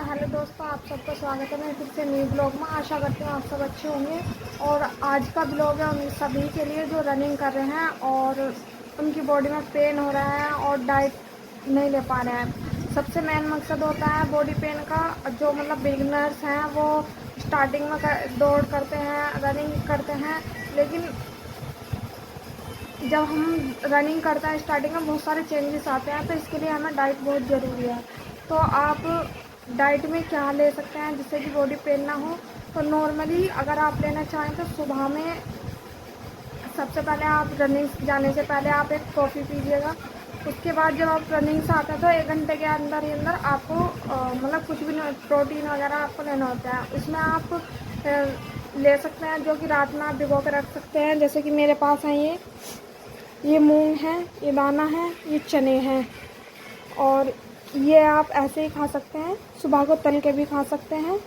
Hello दोस्तों, आप सबका स्वागत है मैं फिर से न्यू ब्लॉग में। आशा करती हूँ आप सब अच्छे होंगे। और आज का ब्लॉग है उन सभी के लिए जो रनिंग कर रहे हैं और उनकी बॉडी में पेन हो रहा है और डाइट नहीं ले पा रहे हैं। सबसे मेन मकसद होता है बॉडी पेन का, जो मतलब बिगिनर्स हैं वो स्टार्टिंग में दौड़ करते हैं, रनिंग करते हैं, लेकिन जब हम रनिंग करते हैं स्टार्टिंग में बहुत सारे चेंजेस आते हैं, तो इसके लिए हमें डाइट बहुत ज़रूरी है। तो आप डाइट में क्या ले सकते हैं जिससे कि बॉडी पेन ना हो। तो नॉर्मली अगर आप लेना चाहें तो सुबह में सबसे पहले आप रनिंग जाने से पहले आप एक कॉफ़ी पीजिएगा। उसके बाद जब आप रनिंग से आते हैं तो 1 घंटे के अंदर ही अंदर आपको मतलब कुछ भी नहीं, प्रोटीन वगैरह आपको लेना होता है। उसमें आप ले सकते हैं, जो कि रात में आप भिगो के रख सकते हैं। जैसे कि मेरे पास है ये मूंग है, ये दाना है, ये चने हैं, और ये आप ऐसे ही खा सकते हैं। सुबह को तल के भी खा सकते हैं,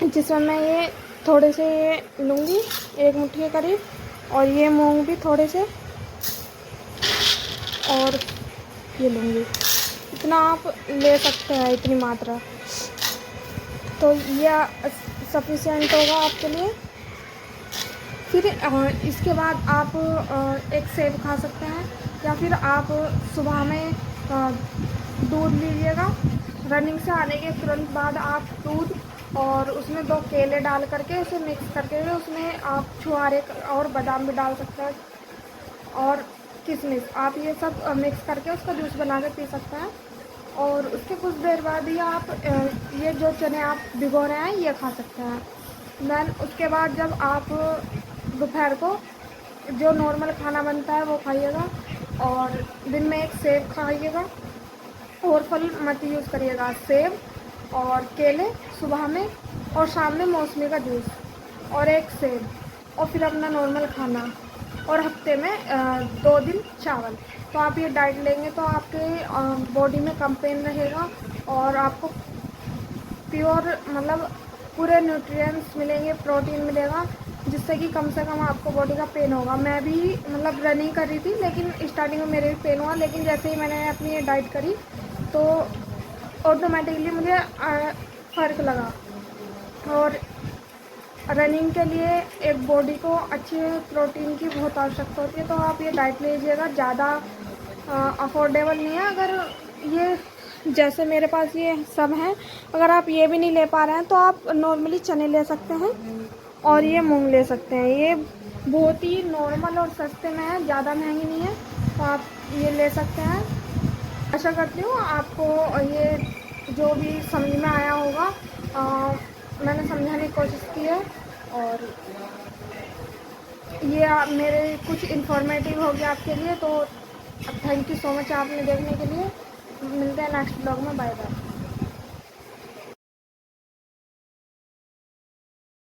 जिसमें मैं ये थोड़े से ये लूँगी, 1 मुट्ठी के करीब, और ये मूंग भी थोड़े से, और ये लूँगी। इतना आप ले सकते हैं, इतनी मात्रा, तो ये सफिशिएंट होगा आपके लिए। फिर इसके बाद आप एक सेब खा सकते हैं, या फिर आप सुबह में दूध लीजिएगा। रनिंग से आने के तुरंत बाद आप दूध और उसमें 2 केले डाल करके उसे मिक्स करके उसमें आप छुहारे और बादाम भी डाल सकते हैं, और किशमिश, आप ये सब मिक्स करके उसका जूस बना के पी सकते हैं। और उसके कुछ देर बाद ही आप ये जो चने आप भिगो रहे हैं ये खा सकते हैं। देन उसके बाद जब आप दोपहर को जो नॉर्मल खाना बनता है वो खाइएगा, और दिन में एक सेब खाइएगा, और फल मत यूज़ करिएगा। सेब और केले सुबह में, और शाम में मौसमी का जूस और एक सेब, और फिर अपना नॉर्मल खाना, और हफ्ते में 2 दिन चावल। तो आप ये डाइट लेंगे तो आपके बॉडी में कम पेन रहेगा, और आपको प्योर मतलब पूरे न्यूट्रिएंट्स मिलेंगे, प्रोटीन मिलेगा, जिससे कि कम से कम आपको बॉडी का पेन होगा। मैं भी मतलब रनिंग कर रही थी, लेकिन स्टार्टिंग में मेरे भी पेन हुआ, लेकिन जैसे ही मैंने अपनी ये डाइट करी तो ऑटोमेटिकली मुझे फ़र्क लगा। और रनिंग के लिए एक बॉडी को अच्छे प्रोटीन की बहुत आवश्यकता होती है, तो आप ये डाइट लीजिएगा। ज़्यादा अफोर्डेबल नहीं है। अगर ये जैसे मेरे पास ये सब हैं, अगर आप ये भी नहीं ले पा रहे हैं तो आप नॉर्मली चने ले सकते हैं, और ये मूंग ले सकते हैं। ये बहुत ही नॉर्मल और सस्ते में है, ज़्यादा महंगी नहीं है, तो आप ये ले सकते हैं। आशा करती हूँ आपको ये जो भी समझ में आया होगा। मैंने समझाने की कोशिश की है, और ये मेरे कुछ इन्फॉर्मेटिव हो गया आपके लिए। तो थैंक यू सो मच आपने देखने के लिए। मिलते हैं नेक्स्ट ब्लॉग में। Bye bye.